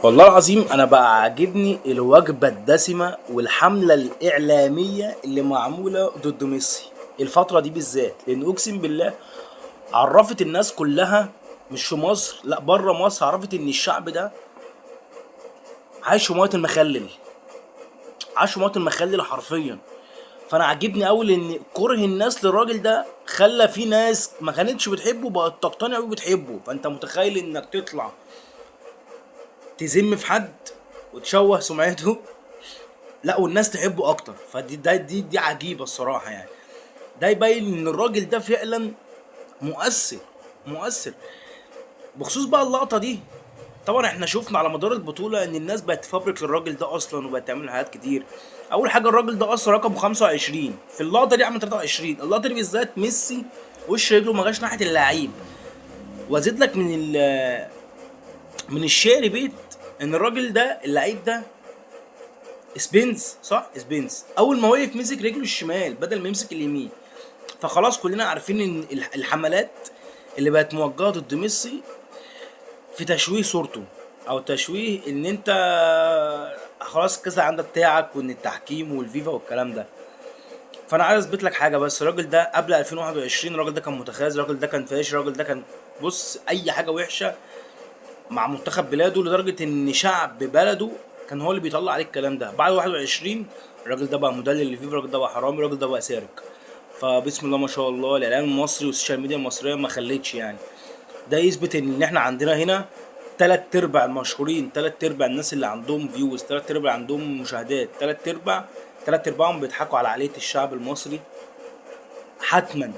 والله العظيم انا بقى عاجبني الوجبه الدسمه والحمله الاعلاميه اللي معموله ضد ميسي الفتره دي بالذات، لان اقسم بالله عرفت الناس كلها، مش في مصر لا بره مصر، عرفت ان الشعب ده عايش في مويه المخلل، عايش في مويه المخلل حرفيا. فانا عاجبني قوي ان كره الناس للراجل ده خلى في ناس ما كانتش بتحبه بقت تقتنع وبتحبه. فانت متخيل انك تطلع تذم في حد وتشوه سمعته، لا والناس تحبه اكتر. فدي دي عجيبه الصراحه يعني. ده يبين ان الراجل ده فعلا مؤثر، مؤثر. بخصوص بقى اللقطه دي، طبعا احنا شفنا على مدار البطوله ان الناس بقت تفبرك للراجل ده اصلا وبقت تعمل حاجات كتير. اول حاجه الراجل ده اصلا رقمه 25، في اللقطه دي عمل 23. اللقطه دي بالذات ميسي وش رجله ما جاش ناحيه اللعيب. وازيد لك من الشعر بيت ان الراجل ده اللعيب ده سبينز، صح سبينز، اول ما وقف مسك رجله الشمال بدل ما يمسك اليمين. فخلاص كلنا عارفين ان الحملات اللي بقت موجهه ضد ميسي في تشويه صورته، او تشويه ان انت خلاص الكاس العالم ده بتاعك، وان التحكيم والفيفا والكلام ده. فانا عايز اثبت لك حاجه بس، الراجل ده قبل 2021 الراجل ده كان متخاذ، الراجل ده كان فاش، الراجل ده كان بص اي حاجه وحشه مع منتخب بلاده، لدرجه ان شعب بلده كان هو اللي بيطلع عليه الكلام ده. بعد 21 الراجل ده بقى مدلل للفيفا، الراجل ده بقى حرامي، الراجل ده بقى سارق. فبسم الله ما شاء الله الاعلام المصري والسوشيال ميديا المصريه ما خلتش يعني. ده يثبت ان احنا عندنا هنا تلات ارباع المشهورين، تلات ارباع الناس اللي عندهم فيوز، تلات ارباع عندهم مشاهدات، تلات ارباعهم بيضحكوا على عقلية الشعب المصري حتما.